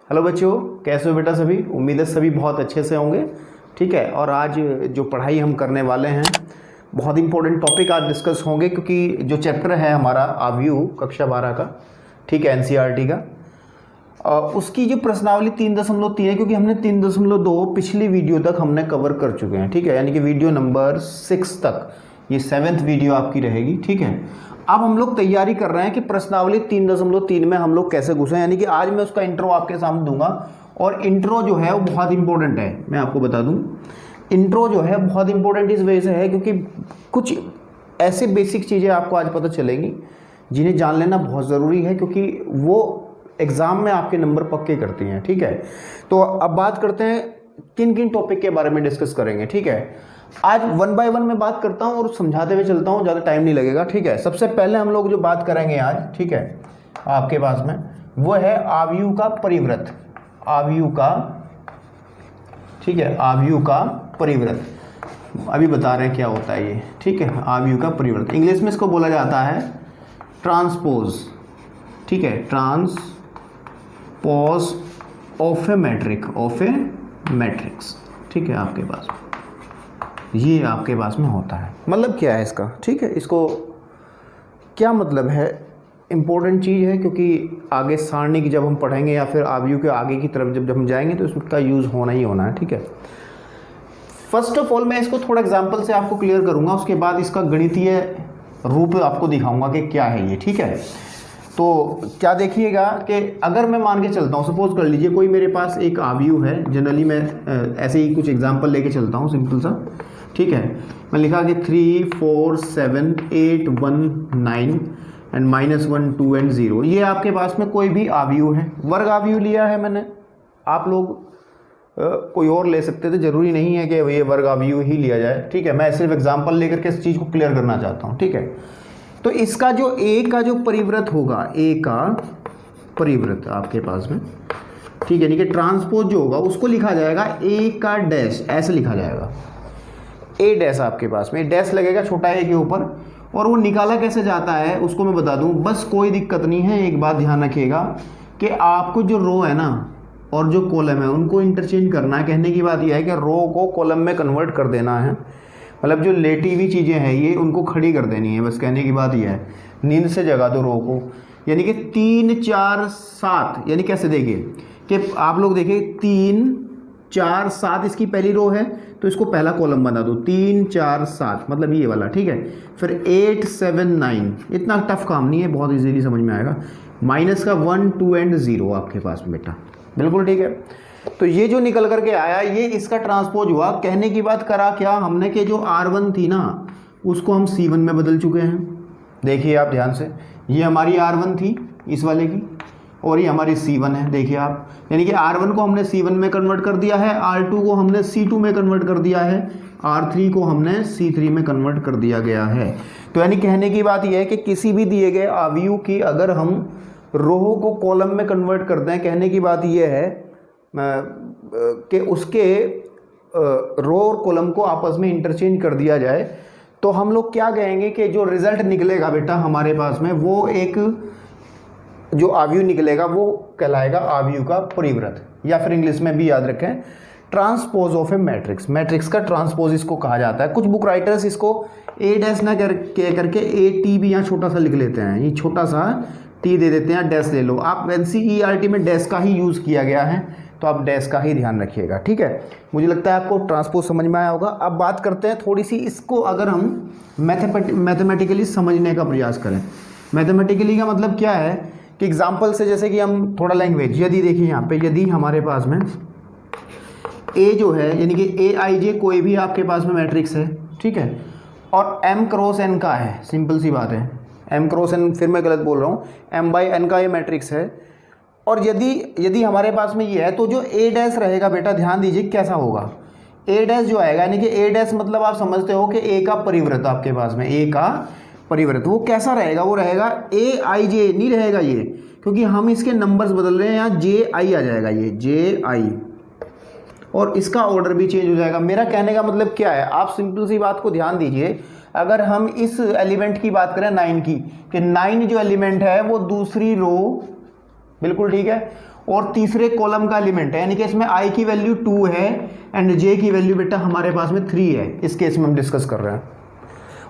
Hello बच्चों, कैसे हो बेटा सभी। उम्मीद है सभी बहुत अच्छे से होंगे। ठीक है, और आज जो पढ़ाई हम करने वाले हैं बहुत इंपॉर्टेंट टॉपिक आज डिस्कस होंगे, क्योंकि जो चैप्टर है हमारा आव्यूह कक्षा 12 का, ठीक है, एनसीईआरटी का, उसकी जो प्रश्नावली 3.3 है, क्योंकि हमने 3.2 पिछली वीडियो तक हमने कवर कर चुके हैं। ठीक है, यानी कि वीडियो नंबर 6 तक, ये 7th वीडियो आपकी रहेगी। ठीक है, अब हम लोग तैयारी कर रहे हैं कि प्रश्नावली 3.3 में हम लोग कैसे घुसें, यानी कि आज मैं उसका इंट्रो आपके सामने दूंगा। और इंट्रो जो है वो बहुत इंपॉर्टेंट है, मैं आपको बता दूं। इंट्रो जो है बहुत इंपॉर्टेंट इस वजह से है क्योंकि कुछ ऐसे बेसिक चीज़ें आपको आज पता चलेंगी जिन्हें जान लेना बहुत ज़रूरी है, क्योंकि वो एग्ज़ाम में आपके नंबर पक्के करती हैं। ठीक है, तो अब बात करते हैं किन किन टॉपिक के बारे में डिस्कस करेंगे। ठीक है, आज 1 बाय 1 में बात करता हूं और समझाते हुए चलता हूं, ज़्यादा टाइम नहीं लगेगा। ठीक है, सबसे पहले हम लोग जो बात करेंगे आज, ठीक है, आपके पास में वो है आव्यूह का परिवृत्त। आव्यूह का, ठीक है, आव्यूह का परिवृत्त अभी बता रहे हैं क्या होता है ये। ठीक है, आव्यूह का परिवृत्त इंग्लिश में इसको बोला जाता है ट्रांसपोज। ठीक है, ट्रांसपोज ऑफ ए मैट्रिक्स। ठीक है, आपके पास ये आपके पास में होता है। मतलब क्या है इसका, ठीक है, इसको क्या मतलब है, इम्पोर्टेंट चीज़ है, क्योंकि आगे सारणी की जब हम पढ़ेंगे या फिर आव्यूह के आगे की तरफ जब हम जाएंगे तो इसका यूज़ होना ही होना है। ठीक है, फर्स्ट ऑफ ऑल मैं इसको थोड़ा एग्जांपल से आपको क्लियर करूंगा, उसके बाद इसका गणितीय रूप आपको दिखाऊंगा कि क्या है ये। ठीक है, तो क्या देखिएगा कि अगर मैं मान के चलता हूँ, सपोज कर लीजिए कोई मेरे पास एक आव्यूह है, जनरली मैं ऐसे ही कुछ एग्जांपल लेके चलता हूँ सिंपल सा। ठीक है, मैं लिखा कि 3 4 7 8 1 9 एंड -1 2 एंड 0, ये आपके पास में कोई भी आव्यूह है। वर्ग आव्यूह लिया है मैंने, आप लोग कोई और ले सकते थे, जरूरी नहीं है कि ये वर्ग आव्यूह ही लिया जाए। ठीक है, मैं सिर्फ एग्जांपल लेकर के इस चीज़ को क्लियर करना चाहता हूँ। ठीक है, तो इसका जो ए का जो परिवृत्त होगा, ए का परिवृत्त आपके पास में, ठीक है, यानी कि ट्रांसपोज जो होगा उसको लिखा जाएगा ए का डैश, ऐसे लिखा जाएगा ए डैश। आपके पास में डैश लगेगा छोटा ए के ऊपर, और वो निकाला कैसे जाता है उसको मैं बता दूं, बस कोई दिक्कत नहीं है। एक बात ध्यान रखिएगा कि आपको जो रो है ना और जो कॉलम है उनको इंटरचेंज करना है। कहने की बात यह है कि रो को कॉलम में कन्वर्ट कर देना है, मतलब जो लेटी हुई चीज़ें हैं ये उनको खड़ी कर देनी है, बस कहने की बात यह है। नींद से जगा दो रो को, यानी कि 3 4 7, यानी कैसे देखिए कि आप लोग देखिए 3 4 7 इसकी पहली रो है, तो इसको पहला कॉलम बना दो, 3 4 7, मतलब ये वाला। ठीक है, फिर 8 7 9, इतना टफ काम नहीं है, बहुत इजीली समझ में आएगा। माइनस का 1 2 एंड 0 आपके पास में बेटा, बिल्कुल ठीक है। तो ये जो निकल करके आया ये इसका ट्रांसपोज हुआ। कहने की बात करा क्या हमने कि जो R1 थी ना उसको हम C1 में बदल चुके हैं। देखिए आप ध्यान से, ये हमारी R1 थी इस वाले की, और ये हमारी C1 है। देखिए आप, यानी कि R1 को हमने C1 में कन्वर्ट कर दिया है, R2 को हमने C2 में कन्वर्ट कर दिया है, R3 को हमने C3 में कन्वर्ट कर दिया गया है। तो यानी कहने की बात यह है कि किसी भी दिए गए आव्यूह की अगर हम रो को कॉलम में कन्वर्ट करते हैं, कहने की बात यह है कि उसके रो और कॉलम को आपस में इंटरचेंज कर दिया जाए, तो हम लोग क्या कहेंगे कि जो रिजल्ट निकलेगा बेटा हमारे पास में, वो एक जो आव्यूह निकलेगा वो कहलाएगा आव्यूह का परिवृत्त, या फिर इंग्लिश में भी याद रखें transpose of A matrix. Matrix का ट्रांसपोज इसको कहा जाता है। कुछ बुक राइटर्स इसको ए डैश ना करके ए टी भी यहाँ छोटा सा लिख लेते हैं, ये छोटा सा टी दे देते हैं, डैश ले लो आप। एनसीईआरटी में डैश का ही यूज़ किया गया है, तो आप डैश का ही ध्यान रखिएगा। ठीक है, मुझे लगता है आपको ट्रांसपोज समझ में आया होगा। अब बात करते हैं थोड़ी सी इसको, अगर हम मैथमेटिकली समझने का प्रयास करें। मैथमेटिकली का मतलब क्या है कि एग्जाम्पल से, जैसे कि हम थोड़ा लैंग्वेज, यदि देखिए यहाँ पे, यदि हमारे पास में ए जो है यानी कि AIJ कोई भी आपके पास में मैट्रिक्स है, ठीक है, और M क्रॉस N का है, सिंपल सी बात है, M क्रॉस N, फिर मैं गलत बोल रहा हूँ, M बाई N का ये मैट्रिक्स है, और यदि हमारे पास में ये है, तो जो A डैश रहेगा बेटा ध्यान दीजिए कैसा होगा। A डैश जो आएगा, यानी कि A डैश मतलब आप समझते हो कि A का परिवृत्त आपके पास में, A का परिवृत्त वो कैसा रहेगा, वो रहेगा AIJ नहीं रहेगा ये, क्योंकि हम इसके नंबर्स बदल रहे हैं, यहाँ JI आ जाएगा, ये JI, और इसका ऑर्डर भी चेंज हो जाएगा। मेरा कहने का मतलब क्या है, आप सिंपल सी बात को ध्यान दीजिए। अगर हम इस एलिमेंट की बात करें 9 की, कि 9 जो एलिमेंट है वो दूसरी रो, बिल्कुल ठीक है, और तीसरे कॉलम का एलिमेंट है, यानी कि इसमें i की वैल्यू 2 है एंड j की वैल्यू बेटा हमारे पास में 3 है। इस केस में हम डिस्कस कर रहे हैं।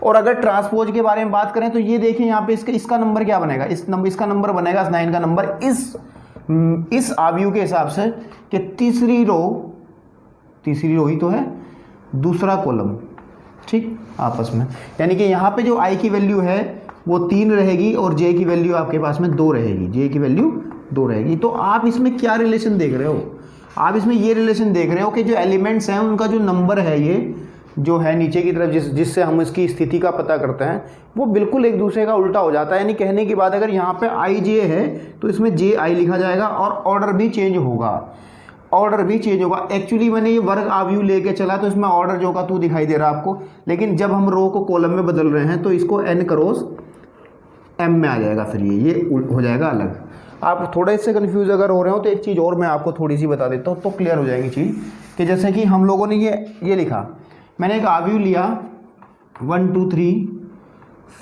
और अगर ट्रांसपोज के बारे में बात करें तो ये देखिए यहाँ पे इसका नंबर क्या बनेगा, इसका नंबर बनेगा 9 का नंबर इस आव्यूह के हिसाब से कि तीसरी रो ही तो है, दूसरा कॉलम, ठीक, आपस में, यानी कि यहाँ पे जो i की वैल्यू है वो 3 रहेगी और j की वैल्यू आपके पास में 2 रहेगी, j की वैल्यू 2 रहेगी। तो आप इसमें क्या रिलेशन देख रहे हो, आप इसमें ये रिलेशन देख रहे हो कि जो एलिमेंट्स हैं उनका जो नंबर है, ये जो है नीचे की तरफ जिससे हम इसकी स्थिति का पता करते हैं, वो बिल्कुल एक दूसरे का उल्टा हो जाता है। यानी कहने की बात, अगर यहाँ पे i j है तो इसमें j i लिखा जाएगा और ऑर्डर भी चेंज होगा, एक्चुअली मैंने ये वर्ग आव्यूह लेके चला तो इसमें ऑर्डर जो का तू दिखाई दे रहा है आपको, लेकिन जब हम रो को कॉलम में बदल रहे हैं तो इसको n क्रॉस m में आ जाएगा, फिर ये हो जाएगा अलग। आप थोड़े से कंफ्यूज अगर हो रहे हो तो एक चीज़ और मैं आपको थोड़ी सी बता देता हूँ तो क्लियर हो जाएगी चीज़, कि जैसे कि हम लोगों ने ये लिखा, मैंने एक आव्यूह लिया 1 2 3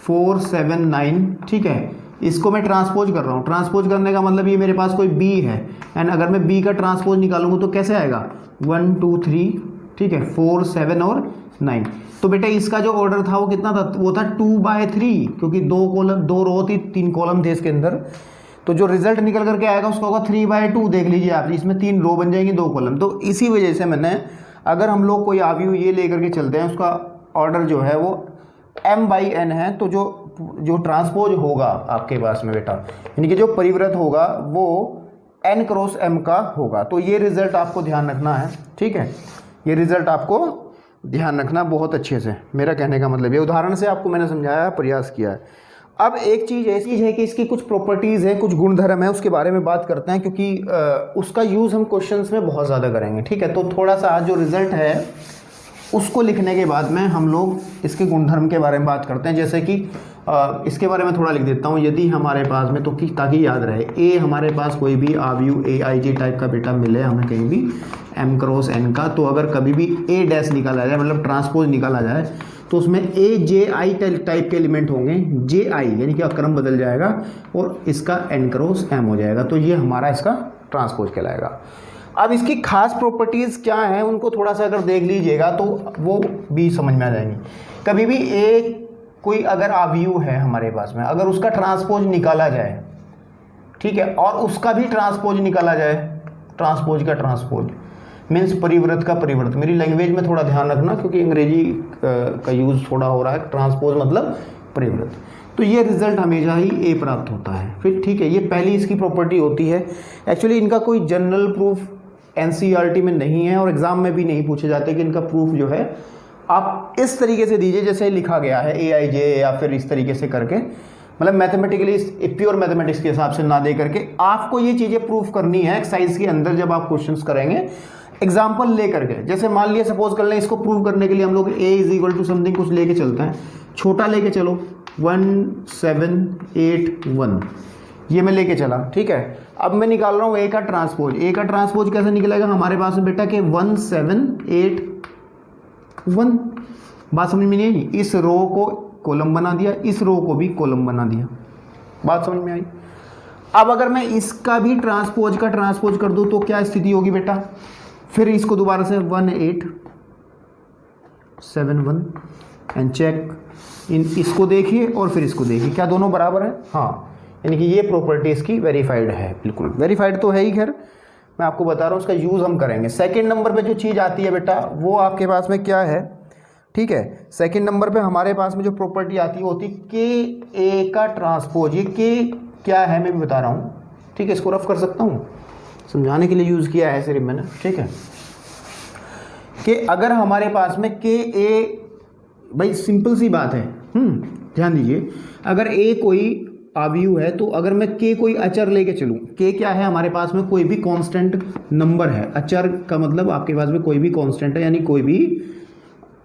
4 7 9, ठीक है, इसको मैं ट्रांसपोज कर रहा हूँ। ट्रांसपोज करने का मतलब ये मेरे पास कोई b है एंड अगर मैं b का ट्रांसपोज निकालूंगा तो कैसे आएगा 1 2 3, ठीक है, 4 7 और 9। तो बेटा इसका जो ऑर्डर था वो कितना था, वो था 2/3, क्योंकि 2 रो थी 3 कॉलम थे इसके अंदर, तो जो रिजल्ट निकल करके आएगा उसका होगा 3/2। देख लीजिए आप, इसमें 3 रो बन जाएंगी 2 कॉलम। तो इसी वजह से मैंने, अगर हम लोग कोई आव्यूह ये लेकर के चलते हैं उसका ऑर्डर जो है वो m/n है, तो जो ट्रांसपोज होगा आपके पास में बेटा, यानी कि जो परिवृत होगा वो n क्रॉस m का होगा। तो ये रिजल्ट आपको ध्यान रखना है, ठीक है, ये रिजल्ट आपको ध्यान रखना बहुत अच्छे से। मेरा कहने का मतलब ये उदाहरण से आपको मैंने समझाया, प्रयास किया है। अब एक चीज़ ऐसी है कि इसकी कुछ प्रॉपर्टीज़ हैं, कुछ गुणधर्म है, उसके बारे में बात करते हैं, क्योंकि उसका यूज़ हम क्वेश्चंस में बहुत ज़्यादा करेंगे, ठीक है। तो थोड़ा सा जो रिज़ल्ट है उसको लिखने के बाद में हम लोग इसके गुणधर्म के बारे में बात करते हैं। जैसे कि इसके बारे में थोड़ा लिख देता हूँ, यदि हमारे पास में, तो ताकि याद रहे, ए हमारे पास कोई भी आव्यूह aij टाइप का बेटा मिले हमें कहीं भी m क्रॉस n का, तो अगर कभी भी a डैश निकाला जाए, मतलब ट्रांसपोज निकाला जाए, तो उसमें a j i टाइप के एलिमेंट होंगे, j i यानी कि अक्रम बदल जाएगा और इसका n क्रॉस m हो जाएगा, तो ये हमारा इसका ट्रांसपोज कहलाएगा। अब इसकी खास प्रॉपर्टीज़ क्या हैं उनको थोड़ा सा अगर देख लीजिएगा तो वो भी समझ में आ जाएंगी। कभी भी कोई अगर आव्यूह है हमारे पास में, अगर उसका ट्रांसपोज निकाला जाए, ठीक है, और उसका भी ट्रांसपोज निकाला जाए, ट्रांसपोज का ट्रांसपोज मीन्स परिवृत का परिवृत, मेरी लैंग्वेज में थोड़ा ध्यान रखना क्योंकि अंग्रेजी का यूज़ थोड़ा हो रहा है, ट्रांसपोज मतलब परिवृत, तो ये रिजल्ट हमेशा ही ए प्राप्त होता है। फिर ठीक है, ये पहली इसकी प्रॉपर्टी होती है। एक्चुअली इनका कोई जनरल प्रूफ एनसीईआरटी में नहीं है और एग्जाम में भी नहीं पूछे जाते, कि इनका प्रूफ जो है आप इस तरीके से दीजिए जैसे लिखा गया है aij, या फिर इस तरीके से करके, मतलब मैथमेटिकली प्योर मैथमेटिक्स के हिसाब से ना दे करके आपको ये चीज़ें प्रूफ करनी है एक्सरसाइज के अंदर जब आप क्वेश्चंस करेंगे, एग्जाम्पल ले करके। जैसे मान लिया सपोज कर लें, इसको प्रूव करने के लिए हम लोग a = समथिंग कुछ लेके चलते हैं, छोटा लेके चलो 1 7 8 1, ये मैं लेके चला, ठीक है। अब मैं निकाल रहा हूँ a का ट्रांसपोज कैसे निकलेगा हमारे पास में बेटा, कि 1 7 8 1, बात समझ में नहीं आई। इस रो को कॉलम बना दिया, इस रो को भी कॉलम बना दिया, बात समझ में आई। अब अगर मैं इसका भी ट्रांसपोज का ट्रांसपोज कर दूं तो क्या स्थिति होगी बेटा, फिर इसको दोबारा से 1 8 7 1 एंड चेक, इसको देखिए और फिर इसको देखिए, क्या दोनों बराबर है, हाँ, यानी कि ये प्रॉपर्टी इसकी वेरीफाइड है, बिल्कुल वेरीफाइड तो है ही। खैर मैं आपको बता रहा हूँ, उसका यूज़ हम करेंगे। सेकंड नंबर पे जो चीज़ आती है बेटा वो आपके पास में क्या है, ठीक है, सेकंड नंबर पे हमारे पास में जो प्रॉपर्टी आती है होती के ए का ट्रांसपोज। ये के क्या है मैं भी बता रहा हूँ, ठीक है, इसको रफ कर सकता हूँ, समझाने के लिए यूज़ किया है सिर्फ मैंने, ठीक है, कि अगर हमारे पास में के ए, भाई सिंपल सी बात है, ध्यान दीजिए, अगर ए कोई आव्यूह है तो अगर मैं के कोई अचर लेके चलूँ, के क्या है हमारे पास में, कोई भी कांस्टेंट नंबर है। अचर का मतलब आपके पास में कोई भी कांस्टेंट है, यानी कोई भी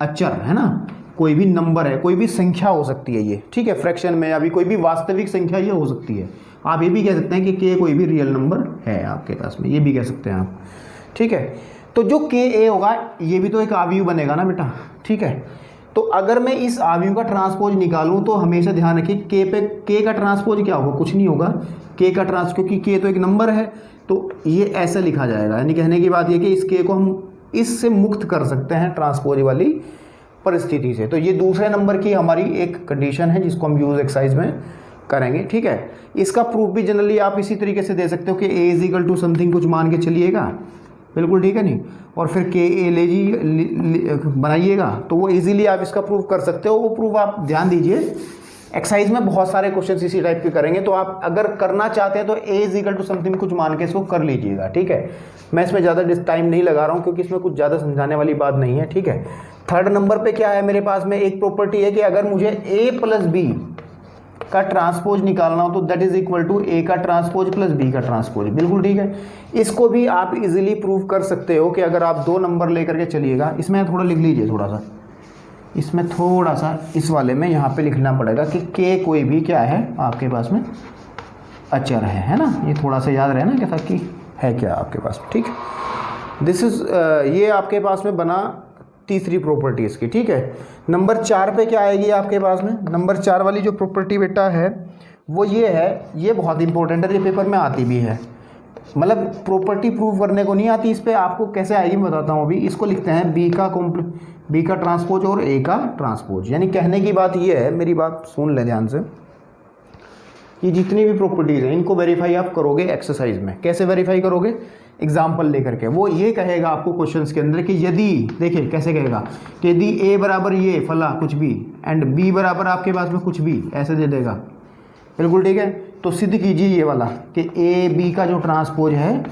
अचर है ना, कोई भी नंबर है, कोई भी संख्या हो सकती है ये, ठीक है, फ्रैक्शन में अभी कोई भी वास्तविक संख्या ये हो सकती है। आप ये भी कह सकते हैं कि के कोई भी रियल नंबर है आपके पास में, ये भी कह सकते हैं आप, ठीक है। तो जो के ए होगा ये भी तो एक आव्यूह बनेगा ना बेटा, ठीक है। तो अगर मैं इस आव्यूह का ट्रांसपोज निकालूं तो हमेशा ध्यान रखिए के पे के का ट्रांसपोज क्या होगा, कुछ नहीं होगा, के का ट्रांस, क्योंकि के तो एक नंबर है तो ये ऐसे लिखा जाएगा। यानी कहने की बात ये कि इस के को हम इससे मुक्त कर सकते हैं ट्रांसपोज वाली परिस्थिति से। तो ये दूसरे नंबर की हमारी एक कंडीशन है जिसको हम यूज एक्सरसाइज में करेंगे। ठीक है, इसका प्रूफ भी जनरली आप इसी तरीके से दे सकते हो कि ए इज इक्वल टू समथिंग कुछ मान के चलिएगा, बिल्कुल ठीक है नहीं, और फिर के ए बनाइएगा तो वो इजीली आप इसका प्रूफ कर सकते हो। वो प्रूफ आप ध्यान दीजिए, एक्सरसाइज में बहुत सारे क्वेश्चन इसी टाइप के करेंगे, तो आप अगर करना चाहते हैं तो ए इज इक्वल टू समथिंग कुछ मान के इसको कर लीजिएगा। ठीक है, मैं इसमें ज़्यादा टाइम नहीं लगा रहा हूँ क्योंकि इसमें कुछ ज़्यादा समझाने वाली बात नहीं है। ठीक है, थर्ड नंबर पे क्या है मेरे पास में, एक प्रॉपर्टी है कि अगर मुझे ए प्लस बी का ट्रांसपोज निकालना हो तो दैट इज इक्वल टू ए का ट्रांसपोज प्लस बी का ट्रांसपोज, बिल्कुल ठीक है। इसको भी आप इजीली प्रूव कर सकते हो कि अगर आप 2 नंबर लेकर के चलिएगा, इसमें थोड़ा लिख लीजिए, थोड़ा सा इसमें थोड़ा सा इस वाले में यहाँ पे लिखना पड़ेगा कि के कोई भी क्या है आपके पास में अचर है ना, ये थोड़ा सा याद रहे ना कैसा कि है क्या आपके पास में। ठीक है, दिस इज ये आपके पास में बना तीसरी प्रॉपर्टी इसकी। ठीक है, नंबर 4 पे क्या आएगी आपके पास में, नंबर 4 वाली जो प्रॉपर्टी बेटा है वो ये है, ये बहुत इंपॉर्टेंट है, ये पेपर में आती भी है, मतलब प्रॉपर्टी प्रूव करने को नहीं आती, इस पर आपको कैसे आएगी मैं बताता हूँ अभी। इसको लिखते हैं बी का ट्रांसपोज और ए का ट्रांसपोज। यानी कहने की बात ये है, मेरी बात सुन ले ध्यान से, ये जितनी भी प्रॉपर्टीज़ हैं इनको वेरीफाई आप करोगे एक्सरसाइज में। कैसे वेरीफाई करोगे, एग्जाम्पल लेकर के। वो ये कहेगा आपको क्वेश्चंस के अंदर कि यदि, देखिए कैसे कहेगा कि यदि ए बराबर ये फला कुछ भी एंड बी बराबर आपके पास में कुछ भी, ऐसे दे देगा, बिल्कुल ठीक है। तो सिद्ध कीजिए ये वाला कि ए बी का जो ट्रांसपोज है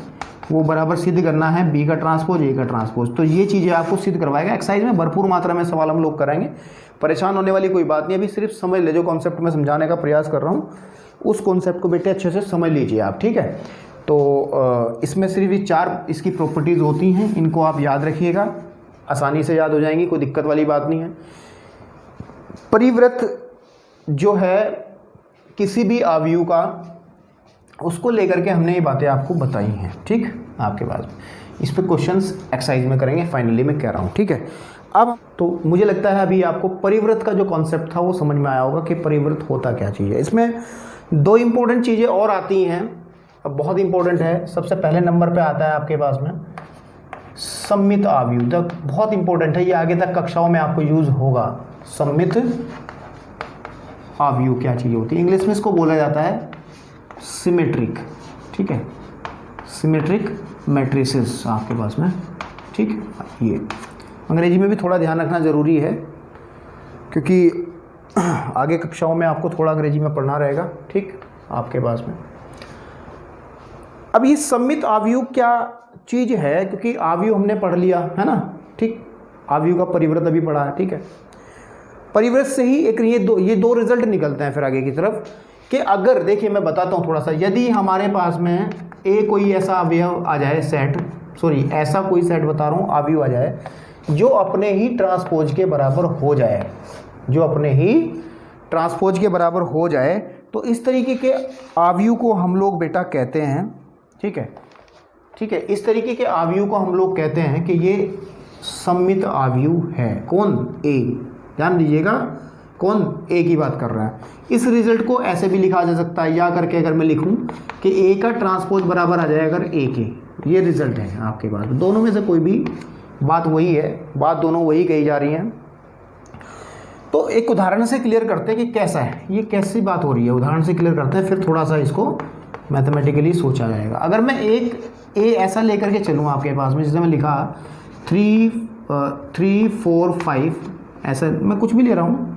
वो बराबर सिद्ध करना है बी का ट्रांसपोज ए का ट्रांसपोज। तो ये चीज़ें आपको सिद्ध करवाएगा। एक्सरसाइज में भरपूर मात्रा में सवाल हम लोग कराएंगे, परेशान होने वाली कोई बात नहीं। अभी सिर्फ समझ ले, जो कॉन्सेप्ट मैं समझाने का प्रयास कर रहा हूँ उस कॉन्सेप्ट को बेटे अच्छे से समझ लीजिए आप। ठीक है, तो इसमें सिर्फ ये 4 इसकी प्रॉपर्टीज़ होती हैं, इनको आप याद रखिएगा, आसानी से याद हो जाएंगी, कोई दिक्कत वाली बात नहीं है। परिवृत्त जो है किसी भी आव्यूह का, उसको लेकर के हमने ये बातें आपको बताई हैं। ठीक, आपके पास इस पर क्वेश्चंस एक्सरसाइज में करेंगे, फाइनली मैं कह रहा हूँ। ठीक है, अब तो मुझे लगता है अभी आपको परिवृत्त का जो कॉन्सेप्ट था वो समझ में आया होगा कि परिवृत्त होता क्या चीज़ है। इसमें 2 इंपॉर्टेंट चीज़ें और आती हैं, अब बहुत इंपॉर्टेंट है। सबसे पहले नंबर पे आता है आपके पास में सम्मित आव्यूह, तक बहुत इंपॉर्टेंट है, ये आगे तक कक्षाओं में आपको यूज होगा। सम्मित आव्यूह क्या चीज़ होती है, इंग्लिश में इसको बोला जाता है सिमेट्रिक। ठीक है, सिमेट्रिक मैट्रिसेस आपके पास में। ठीक, ये अंग्रेजी में भी थोड़ा ध्यान रखना ज़रूरी है क्योंकि आगे कक्षाओं में आपको थोड़ा अंग्रेजी में पढ़ना रहेगा। ठीक, आपके पास में अब ये सम्मित आव्यूह क्या चीज़ है, क्योंकि आव्यूह हमने पढ़ लिया है ना। ठीक, आव्यूह का परिवृत्त अभी पढ़ा है। ठीक है, परिवृत्त से ही एक ये दो रिजल्ट निकलते हैं फिर आगे की तरफ कि अगर, देखिए मैं बताता हूँ थोड़ा सा, यदि हमारे पास में कोई ऐसा अवयव आ जाए, ऐसा कोई सेट बता रहा हूँ, आव्यूह आ जाए जो अपने ही ट्रांसपोज के बराबर हो जाए, जो अपने ही ट्रांसपोज के बराबर हो जाए, तो इस तरीके के आव्यूह को हम लोग बेटा कहते हैं। ठीक है, ठीक है, इस तरीके के आव्यूह को हम लोग कहते हैं कि ये सम्मित आव्यूह है। कौन, ए, ध्यान दीजिएगा, कौन, ए की बात कर रहा है। इस रिजल्ट को ऐसे भी लिखा जा सकता है, या करके अगर मैं लिखूं कि ए का ट्रांसपोज बराबर आ जाए अगर ए के, ये रिजल्ट है आपके पास। दोनों में से कोई भी बात वही है, बात दोनों वही कही जा रही हैं। तो एक उदाहरण से क्लियर करते हैं कि कैसा है, ये कैसी बात हो रही है, उदाहरण से क्लियर करते हैं, फिर थोड़ा सा इसको मैथमेटिकली सोचा जाएगा। अगर मैं एक ए ऐसा लेकर के चलूँ आपके पास में, जिसमें मैं लिखा 3 4 5, ऐसा मैं कुछ भी ले रहा हूँ।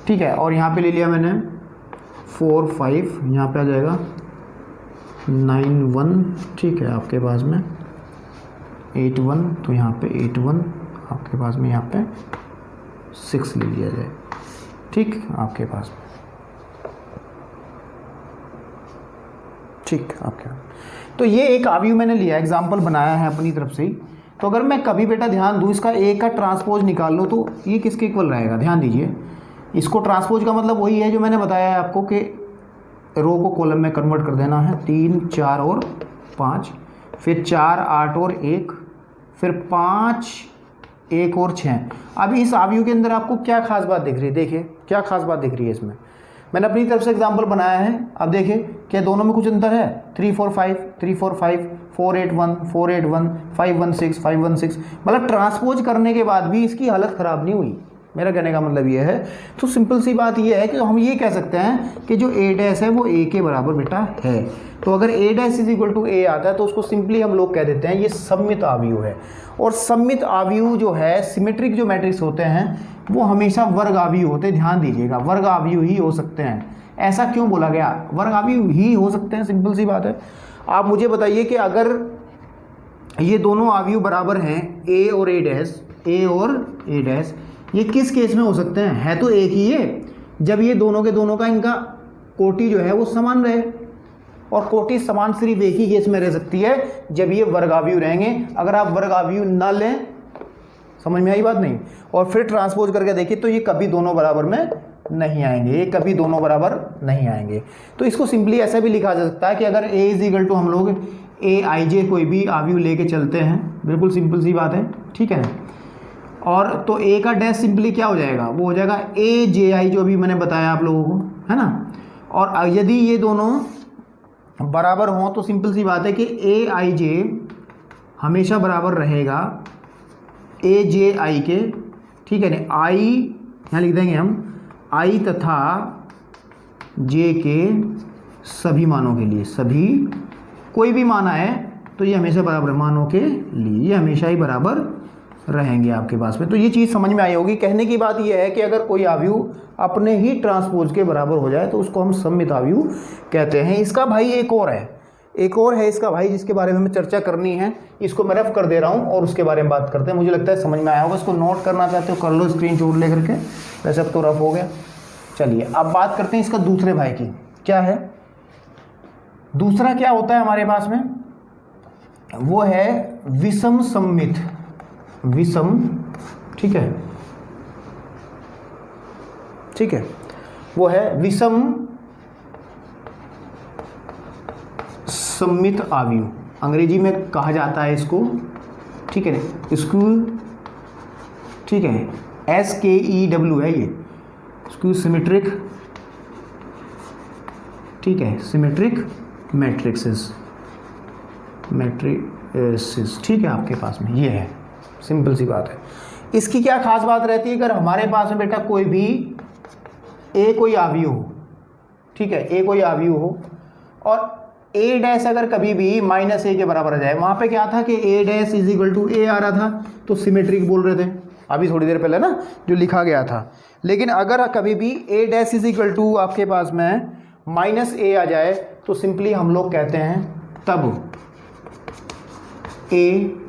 ठीक है, और यहाँ पे ले लिया मैंने 4 5, यहाँ पे आ जाएगा 9 1। ठीक है, आपके पास में 8 1, तो यहाँ पे 8 1 आपके पास में, यहाँ पे 6 ले लिया जाए। ठीक, आपके पास में, ठीक आपके, तो ये एक आव्यूह मैंने लिया, एग्जाम्पल बनाया है अपनी तरफ से ही। तो अगर मैं कभी बेटा ध्यान दूँ, इसका ए का ट्रांसपोज निकाल लो तो ये किसके इक्वल रहेगा, ध्यान दीजिए। इसको ट्रांसपोज का मतलब वही है जो मैंने बताया है आपको कि रो को कॉलम में कन्वर्ट कर देना है। 3 4 और 5, फिर 4 8 और 1, फिर 5 1 और 6। अब इस अवयव के अंदर आपको क्या खास बात दिख रही है? देखिए क्या खास बात दिख रही है इसमें, मैंने अपनी तरफ से एग्जांपल बनाया है। अब देखिए क्या दोनों में कुछ अंतर है? 3 4 5 3 4 5 4 8 1 4 8 1 5 1 6 5 1 6, मतलब ट्रांसपोज करने के बाद भी इसकी हालत ख़राब नहीं हुई। मेरा कहने का मतलब ये है, तो सिंपल सी बात ये है कि हम ये कह सकते हैं कि जो a डैश है वो a के बराबर बेटा है। तो अगर a dash is equal to a आता है तो उसको सिंपली हम लोग कह देते हैं ये सममित अवयव है। और सममित अवयव जो है, सिमेट्रिक जो मैट्रिक्स होते हैं वो हमेशा वर्ग अवयव होते हैं। ध्यान दीजिएगा, वर्ग अवयव ही हो सकते हैं। ऐसा क्यों बोला गया? वर्ग अवयव ही हो सकते हैं, सिंपल सी बात है। आप मुझे बताइए कि अगर ये दोनों अवयव बराबर हैं a और a डैश, a और a डैश, ये किस केस में हो सकते हैं? है तो एक ही है, जब ये दोनों के दोनों का इनका कोटि जो है वो समान रहे। और कोटि समान सिर्फ एक ही केस में रह सकती है, जब ये वर्गावयव रहेंगे। अगर आप वर्गावयव ना लें, समझ में आई बात नहीं, और फिर ट्रांसपोज करके देखिए तो ये कभी दोनों बराबर में नहीं आएंगे, ये कभी दोनों बराबर नहीं आएंगे। तो इसको सिंपली ऐसा भी लिखा जा सकता है कि अगर a इज इक्वल टू हम लोग a i j कोई भी अवयव लेके चलते हैं, बिल्कुल सिंपल सी बात है, ठीक है। और तो a का डैश सिंपली क्या हो जाएगा? वो हो जाएगा a j i, जो भी मैंने बताया आप लोगों को, है ना। और यदि ये दोनों बराबर हों तो सिंपल सी बात है कि a i j हमेशा बराबर रहेगा a j i के, ठीक है ना। i यहाँ लिख देंगे हम i तथा j के सभी मानों के लिए, सभी कोई भी मान आए तो ये हमेशा बराबर मानों के लिए, ये हमेशा ही बराबर रहेंगे आपके पास में। तो ये चीज़ समझ में आई होगी। कहने की बात ये है कि अगर कोई अवयव अपने ही ट्रांसपोज के बराबर हो जाए तो उसको हम सममित अवयव कहते हैं। इसका भाई एक और है इसका भाई, जिसके बारे में हमें चर्चा करनी है। इसको मैं रेफ कर दे रहा हूँ और उसके बारे में बात करते हैं। मुझे लगता है समझ में आया होगा। इसको नोट करना चाहते हो कर लो स्क्रीनशॉट लेकर के, वैसे अब तो रफ हो गया। चलिए अब बात करते हैं इसका दूसरे भाई की। क्या है दूसरा? क्या होता है हमारे पास में? वो है विषम सममित, विषम, ठीक है, ठीक है, वो है विषम सममित अवयव। अंग्रेजी में कहा जाता है इसको, ठीक है, इसको, ठीक है, SKEW है ये, इसको सिमेट्रिक, ठीक है, सिमेट्रिक मैट्रिक्सेस, ठीक है, आपके पास में ये है। सिंपल सी बात है। इसकी क्या खास बात रहती है? अगर हमारे पास में बेटा कोई भी कोई अवयव हो, ठीक है, a कोई अवयव हो और a डैश अगर कभी भी -a के बराबर आ जाए, वहां पे क्या था कि a dash is equal to a आ रहा था, तो सिमेट्रिक बोल रहे थे अभी थोड़ी देर पहले ना जो लिखा गया था। लेकिन अगर कभी भी a dash is equal to आपके पास में -a आ जाए तो सिंपली हम लोग कहते हैं तब a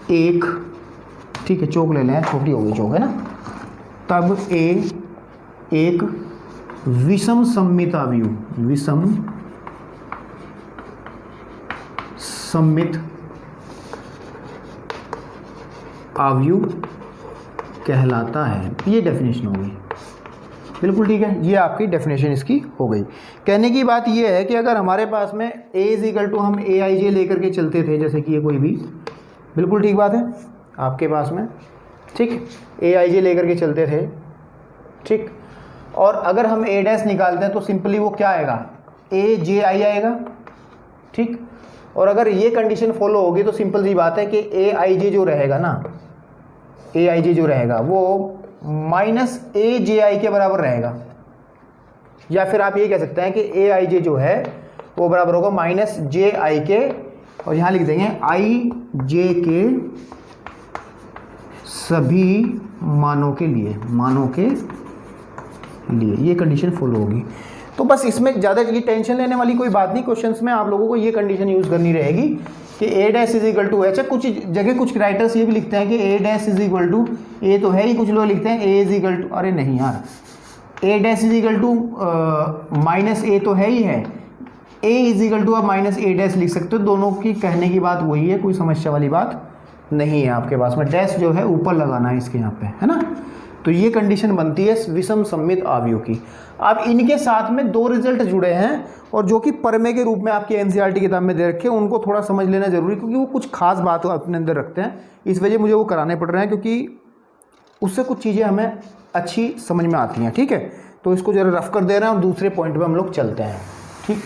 एक, ठीक है, चौक ले लें, छोटी हो गई चौक, है ना। तब a एक विषम सममित अवयव, विषम सममित अवयव कहलाता है। ये डेफिनेशन हो गई, बिल्कुल ठीक है, ये आपकी डेफिनेशन इसकी हो गई। कहने की बात ये है कि अगर हमारे पास में a इज इक्वल टू हम a i j लेकर के चलते थे, जैसे कि ये कोई भी, बिल्कुल ठीक बात है आपके पास में, ठीक, a i j लेकर के चलते थे, ठीक। और अगर हम a डैश निकालते हैं तो सिंपली वो क्या आएगा? a j i आएगा, ठीक। और अगर ये कंडीशन फॉलो होगी तो सिंपल सी बात है कि a i j जो रहेगा ना, a i j जो रहेगा वो -a j i के बराबर रहेगा। या फिर आप ये कह सकते हैं कि a i j जो है वो बराबर होगा -j i के, और यहाँ लिख देंगे i j के सभी मानों के लिए, मानों के लिए ये कंडीशन फॉलो होगी। तो बस इसमें ज़्यादा ये टेंशन लेने वाली कोई बात नहीं। क्वेश्चंस में आप लोगों को ये कंडीशन यूज़ करनी रहेगी कि a dash is equal to h। कुछ जगह कुछ राइटर्स ये भी लिखते हैं कि a dash is equal to a, तो है ही, कुछ लोग लिखते हैं a इज इक्वल टू, अरे नहीं यार, a dash is equal to -a तो है ही है, a इज इक्वल टू आप -a डैश लिख सकते हो। दोनों की कहने की बात वही है, कोई समस्या वाली बात नहीं है। आपके पास में डैश जो है ऊपर लगाना है इसके यहाँ पे, है ना। तो ये कंडीशन बनती है विषम सममित अवयव की। अब इनके साथ में दो रिजल्ट जुड़े हैं और जो कि प्रमेय के रूप में आपकी एनसीईआरटी किताब में दे रखे हैं, उनको थोड़ा समझ लेना जरूरी, क्योंकि वो कुछ खास बात अपने अंदर रखते हैं, इस वजह मुझे वो कराने पड़ रहे हैं, क्योंकि उससे कुछ चीज़ें हमें अच्छी समझ में आती हैं। ठीक है, तो इसको जरा रफ कर दे रहे हैं और दूसरे पॉइंट पे हम लोग चलते हैं। ठीक,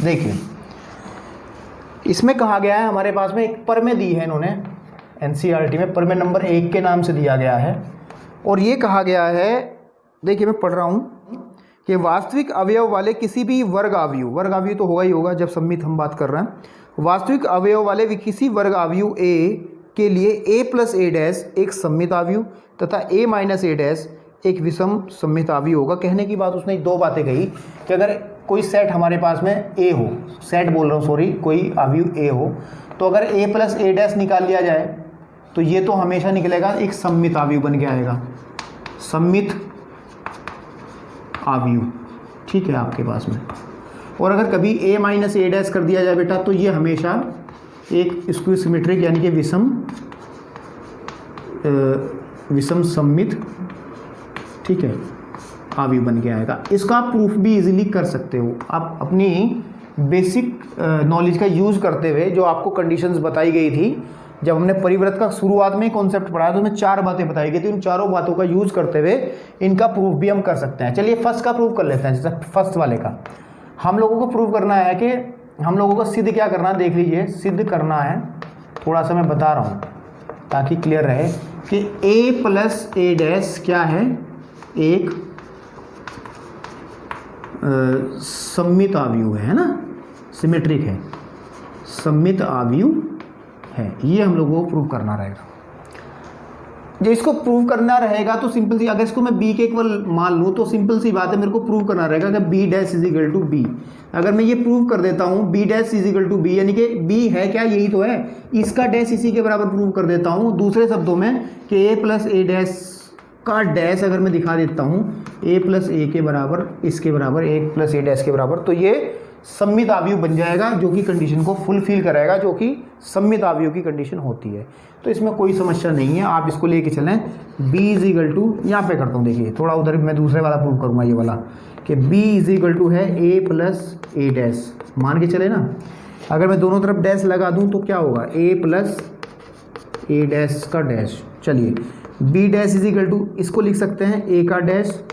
देखिए इसमें कहा गया है, हमारे पास में एक प्रमेय दी है इन्होंने एनसीईआरटी में, प्रमेय नंबर 1 के नाम से दिया गया है, और ये कहा गया है, देखिए मैं पढ़ रहा हूँ कि वास्तविक अवयव वाले किसी भी वर्ग अवयव तो होगा ही होगा जब सममित हम बात कर रहे हैं, वास्तविक अवयव वाले किसी वर्ग अवयव ए के लिए a प्लस ए डैश एक सममित अवयव तथा a माइनस ए डैश एक विषम सममित अवयव होगा। कहने की बात उसने दो बातें कही कि अगर कोई सेट हमारे पास में a हो, सेट बोल रहा हूँ सॉरी, कोई अवयव a हो, तो अगर a प्लस ए डैश निकाल लिया जाए तो ये तो हमेशा निकलेगा एक सममित अवयव बन के आएगा, सममित अवयव। ठीक है आपके पास में, और अगर कभी a माइनस ए डैश कर दिया जाए बेटा तो ये हमेशा एक स्क्यू सिमेट्रिक यानी कि विषम सममित, ठीक है, अवयव बन के आएगा। इसका आप प्रूफ भी इजीली कर सकते हो, आप अपनी बेसिक नॉलेज का यूज़ करते हुए, जो आपको कंडीशंस बताई गई थी जब हमने परिव्रत का शुरुआत में कॉन्सेप्ट पढ़ाया, तो उसमें 4 बातें बताई गई थी, उन चारों बातों का यूज़ करते हुए इनका प्रूफ भी हम कर सकते हैं। चलिए फर्स्ट का प्रूफ कर लेते हैं। जैसे फर्स्ट वाले का हम लोगों को प्रूव करना है कि हम लोगों को सिद्ध क्या करना है, देख लीजिए, सिद्ध करना है, थोड़ा सा मैं बता रहा हूँ ताकि क्लियर रहे कि a प्लस ए डैश क्या है, एक सममित अवयव है ना, सिमेट्रिक है, सममित अवयव है। ये हम लोगों को प्रूव करना रहेगा। जो इसको प्रूव करना रहेगा तो सिंपल सी, अगर इसको मैं b के इक्वल मान लूँ तो सिंपल सी बात है, मेरे को प्रूव करना रहेगा कि b dash is equal to b। अगर मैं ये प्रूव कर देता हूँ b dash is equal to b, यानी कि b है क्या, यही तो है, इसका डैश इसी के बराबर प्रूव कर देता हूँ। दूसरे शब्दों में कि a प्लस ए डैश का डैश अगर मैं दिखा देता हूँ a प्लस ए के बराबर, इसके बराबर, a प्लस ए डैश के बराबर, तो ये सममित अवयव बन जाएगा, जो कि कंडीशन को फुलफिल कराएगा, जो कि सममित अवयव की कंडीशन होती है। तो इसमें कोई समस्या नहीं है, आप इसको लेके चलें। b इज इक्वल टू, यहाँ पे करता हूँ, देखिए थोड़ा उधर मैं दूसरे वाला प्रूव करूँगा, ये वाला कि b इज इक्वल टू है a प्लस ए डैश, मान के चले ना। अगर मैं दोनों तरफ डैश लगा दूँ तो क्या होगा, a प्लस ए डैश का डैश। चलिए b dash is equal to, इसको लिख सकते हैं a का डैश,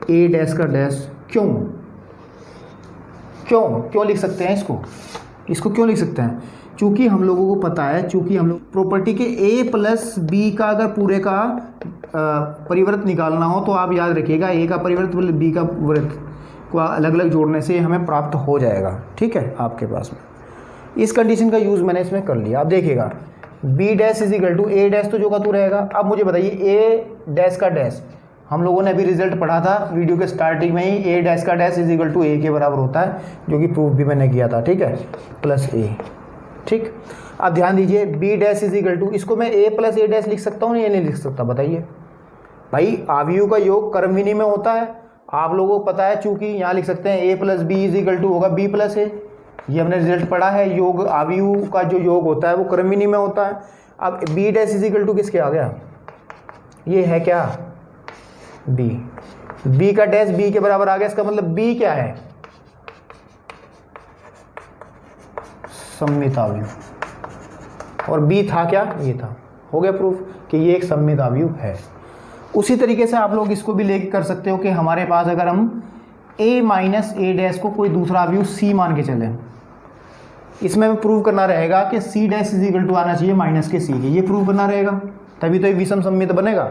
ए डैश का डैश। क्यों क्यों क्यों लिख सकते हैं इसको क्यों लिख सकते हैं? चूँकि हम लोगों को पता है, चूँकि हम लोग प्रॉपर्टी के a प्लस बी का अगर पूरे का परिवर्त निकालना हो तो आप याद रखिएगा a का परिवर्त b का परिवर्त को अलग अलग जोड़ने से हमें प्राप्त हो जाएगा। ठीक है आपके पास में इस कंडीशन का यूज़ मैंने इसमें कर लिया। आप देखिएगा b dash is equal to a dash तो जो का तू रहेगा। अब मुझे बताइए a डैश का डैश, हम लोगों ने अभी रिजल्ट पढ़ा था वीडियो के स्टार्टिंग में ही, a डैश का dash is equal to a के बराबर होता है, जो कि प्रूफ भी मैंने किया था। ठीक है, प्लस a। ठीक, अब ध्यान दीजिए b dash is equal to, इसको मैं a प्लस ए डैश लिख सकता हूँ या नहीं लिख सकता, बताइए भाई। अवयव का योग क्रमविधि में होता है, आप लोगों को पता है, चूंकि यहाँ लिख सकते हैं a plus b is equal to होगा b प्लस a, ये हमने रिजल्ट पढ़ा है। योग अवयव का जो योग होता है वो क्रमविधि में होता है। अब b dash is equal to किसके आ गया, ये है क्या b का डैश b के बराबर आ गया, इसका मतलब b क्या है, सममित अवयव, और b था क्या, ये था। हो गया प्रूफ कि ये एक सममित अवयव है। उसी तरीके से आप लोग इसको भी लेके कर सकते हो कि हमारे पास अगर हम a माइनस ए डैश को कोई दूसरा अवयव c मान के चलें, इसमें हमें प्रूव करना रहेगा कि c dash is equal to आना चाहिए माइनस के c के, ये प्रूव करना रहेगा, तभी तो ये विषम सममित बनेगा।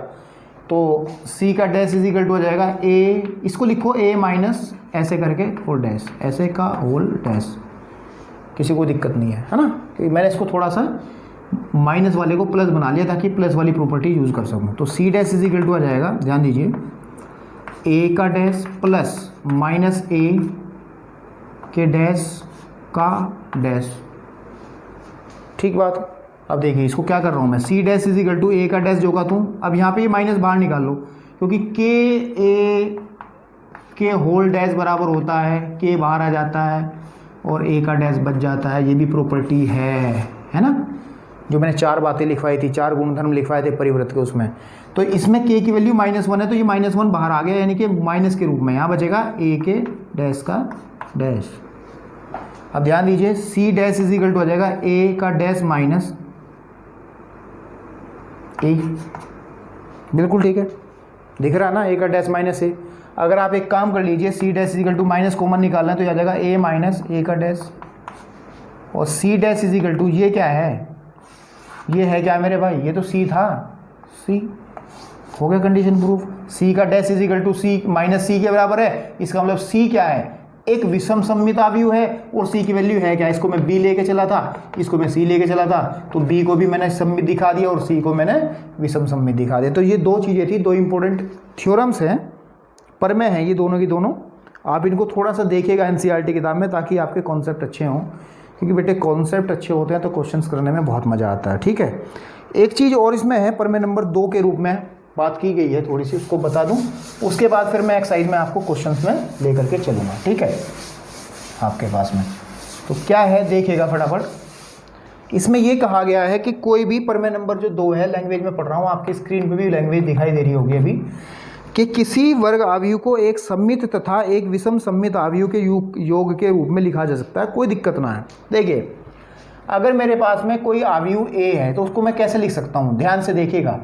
तो c का डैश इज इक्वल टू हो जाएगा a, इसको लिखो a माइनस ऐसे करके होल डैश, ऐसे का होल डैश, किसी को दिक्कत नहीं है ना, क्योंकि मैंने इसको थोड़ा सा माइनस वाले को प्लस बना लिया ताकि प्लस वाली प्रॉपर्टी यूज़ कर सकूँ। तो c dash is equal to आ जाएगा, ध्यान दीजिए, a का डैश प्लस माइनस a के डैश का डैश। ठीक बात। अब देखिए इसको क्या कर रहा हूँ मैं, c dash is equal to a का डैश जो का तू, अब यहाँ पे ये माइनस बाहर निकाल लो, क्योंकि के होल डैश बराबर होता है, k बाहर आ जाता है और a का डैश बच जाता है, ये भी प्रॉपर्टी है ना। जो मैंने 4 बातें लिखवाई थी, 4 गुणधर्म लिखवाए थे परिवृत्त के उसमें। तो इसमें k की वैल्यू -1 है, तो ये -1 बाहर आ गया, यानी कि माइनस के रूप में यहाँ बचेगा a के डैश का डैश। अब ध्यान दीजिए c dash is equal to हो जाएगा a का डैश माइनस a। बिल्कुल ठीक है, दिख रहा है ना, a का डैश माइनस a। अगर आप एक काम कर लीजिए, c dash is equal to minus common निकालना है तो आ जाएगा a माइनस a का डैश, और c dash is equal to ये क्या है, ये है क्या मेरे भाई, ये तो c था, c हो गया कंडीशन प्रूफ। c का dash is equal to c minus c के बराबर है, इसका मतलब c क्या है, एक विषम सममित आव्यूह है, और c की वैल्यू है क्या, इसको मैं b लेके चला था, इसको मैं c लेके चला था, तो b को भी मैंने सममित दिखा दिया और c को मैंने विषम सममित दिखा दिया। तो ये 2 चीज़ें थी, 2 इंपॉर्टेंट थ्योरम्स हैं, प्रमेय हैं ये दोनों की दोनों। आप इनको थोड़ा सा देखिएगा एनसीईआरटी किताब में, ताकि आपके कॉन्सेप्ट अच्छे हों, क्योंकि बेटे कॉन्सेप्ट अच्छे होते हैं तो क्वेश्चंस करने में बहुत मज़ा आता है। ठीक है, एक चीज़ और इसमें है, प्रमेय नंबर 2 के रूप में बात की गई है, थोड़ी सी उसको बता दूं, उसके बाद फिर मैं एक्सरसाइज में आपको क्वेश्चंस में लेकर के चलूँगा। ठीक है, आपके पास में तो क्या है देखिएगा फटाफट। इसमें ये कहा गया है कि कोई भी प्रमेय नंबर जो 2 है, लैंग्वेज में पढ़ रहा हूँ, आपकी स्क्रीन पे भी लैंग्वेज दिखाई दे रही होगी अभी, कि किसी वर्ग आव्यूह को एक सममित तथा एक विषम सममित आव्यूह के योग के रूप में लिखा जा सकता है, कोई दिक्कत ना है। देखिए, अगर मेरे पास में कोई आव्यूह a है तो उसको मैं कैसे लिख सकता हूँ, ध्यान से देखिएगा,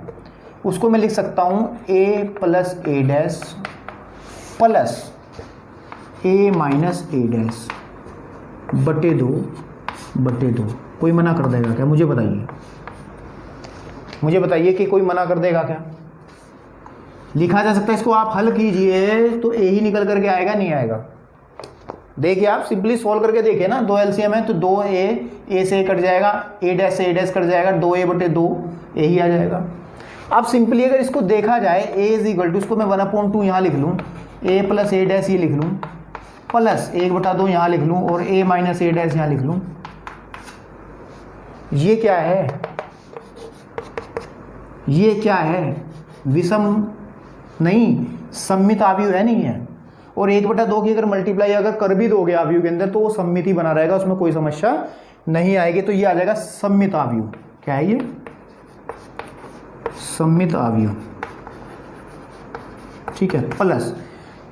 उसको मैं लिख सकता हूँ a plus a dash plus a minus a dash बटे 2। कोई मना कर देगा क्या, मुझे बताइए, मुझे बताइए कि कोई मना कर देगा क्या। लिखा जा सकता है, इसको आप हल कीजिए तो a ही निकल करके आएगा, नहीं आएगा। देखिए आप सिंपली सॉल्व करके देखिए ना, 2 एलसीएम है तो 2a से कट जाएगा, a डैश से a डैश कट जाएगा, 2a बटे 2 a ही आ जाएगा। अब सिंपली अगर इसको देखा जाए, a इज इक्वल टू, इसको मैं 1/2 यहाँ लिख लूँ, a प्लस a डैश ये लिख लूँ, प्लस 1/2 यहाँ लिख लूँ, और a माइनस a डैश यहाँ लिख लूँ। ये क्या है, ये क्या है, विषम नहीं, सममित आव्यूह है, नहीं है। और 1/2 की अगर मल्टीप्लाई अगर कर भी दोगे आव्यूह के अंदर तो वो सममित ही बना रहेगा, उसमें कोई समस्या नहीं आएगी। तो ये आ जाएगा सममित आव्यूह। क्या है ये, सममित आव्यूह। ठीक है, प्लस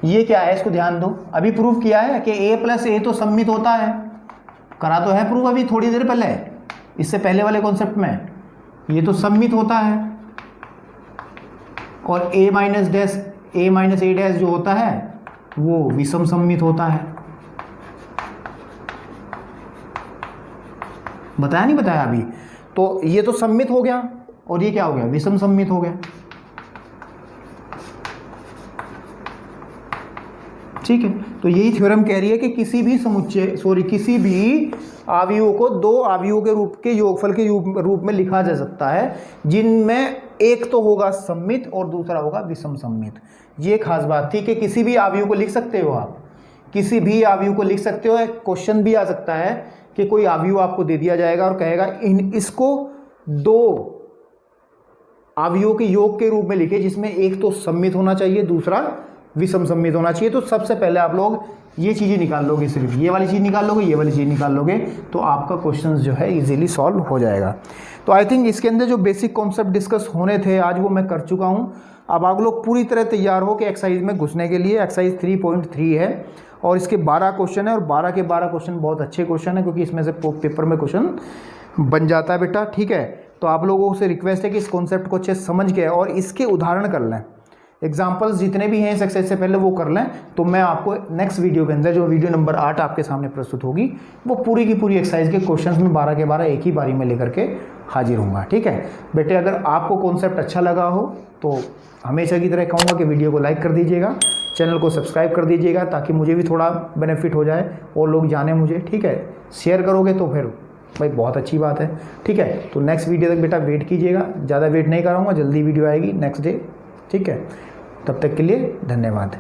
ये क्या है, इसको ध्यान दो, अभी प्रूफ किया है कि a प्लस a तो सममित होता है, करा तो है प्रूफ अभी थोड़ी देर पहले, इससे पहले वाले कॉन्सेप्ट में, ये तो सममित होता है। और a माइनस a डैश जो होता है वो विषम सममित होता है। बताया नहीं बताया अभी, तो ये तो सममित हो गया और ये क्या हो गया, विषम सममित हो गया। ठीक है, तो यही थ्योरम कह रही है कि किसी भी आव्यूह को 2 आव्यूह के योगफल के रूप में लिखा जा सकता है, जिनमें एक तो होगा सममित और दूसरा होगा विषम सममित। ये खास बात थी कि किसी भी आव्यूह को लिख सकते हो आप, किसी भी आव्यूह को लिख सकते हो। एक क्वेश्चन भी आ सकता है कि कोई आव्यूह आपको दे दिया जाएगा और कहेगा इसको 2 आव्यूह के योग के रूप में लिखे, जिसमें एक तो सममित होना चाहिए, दूसरा विषम सममित होना चाहिए। तो सबसे पहले आप लोग ये चीज़ें निकाल लोगे, सिर्फ ये वाली चीज़ निकाल लोगे, ये वाली चीज़ निकाल लोगे, तो आपका क्वेश्चन जो है इजीली सॉल्व हो जाएगा। तो आई थिंक इसके अंदर जो बेसिक कॉन्सेप्ट डिस्कस होने थे आज वो मैं कर चुका हूँ। अब आप लोग पूरी तरह तैयार हो कि एक्सरसाइज में घुसने के लिए। एक्सरसाइज 3.3 है और इसके 12 क्वेश्चन है, और 12 के 12 क्वेश्चन बहुत अच्छे क्वेश्चन है, क्योंकि इसमें से पेपर में क्वेश्चन बन जाता है बेटा। ठीक है, तो आप लोगों से रिक्वेस्ट है कि इस कॉन्सेप्ट को अच्छे समझ के और इसके उदाहरण कर लें, एग्जाम्पल्स जितने भी हैं सक्सेस से पहले वो कर लें। तो मैं आपको नेक्स्ट वीडियो के अंदर, जो वीडियो नंबर 8 आपके सामने प्रस्तुत होगी, वो पूरी की पूरी एक्सरसाइज के क्वेश्चंस में 12 के 12 एक ही बारी में लेकर के हाजिर होऊंगा। ठीक है बेटे, अगर आपको कॉन्सेप्ट अच्छा लगा हो तो हमेशा की तरह कहूँगा कि वीडियो को लाइक कर दीजिएगा, चैनल को सब्सक्राइब कर दीजिएगा, ताकि मुझे भी थोड़ा बेनिफिट हो जाए और लोग जाने मुझे। ठीक है, शेयर करोगे तो फिर भाई बहुत अच्छी बात है। ठीक है, तो नेक्स्ट वीडियो तक बेटा वेट कीजिएगा, ज़्यादा वेट नहीं कराऊंगा, जल्दी वीडियो आएगी नेक्स्ट डे। ठीक है, तब तक के लिए धन्यवाद।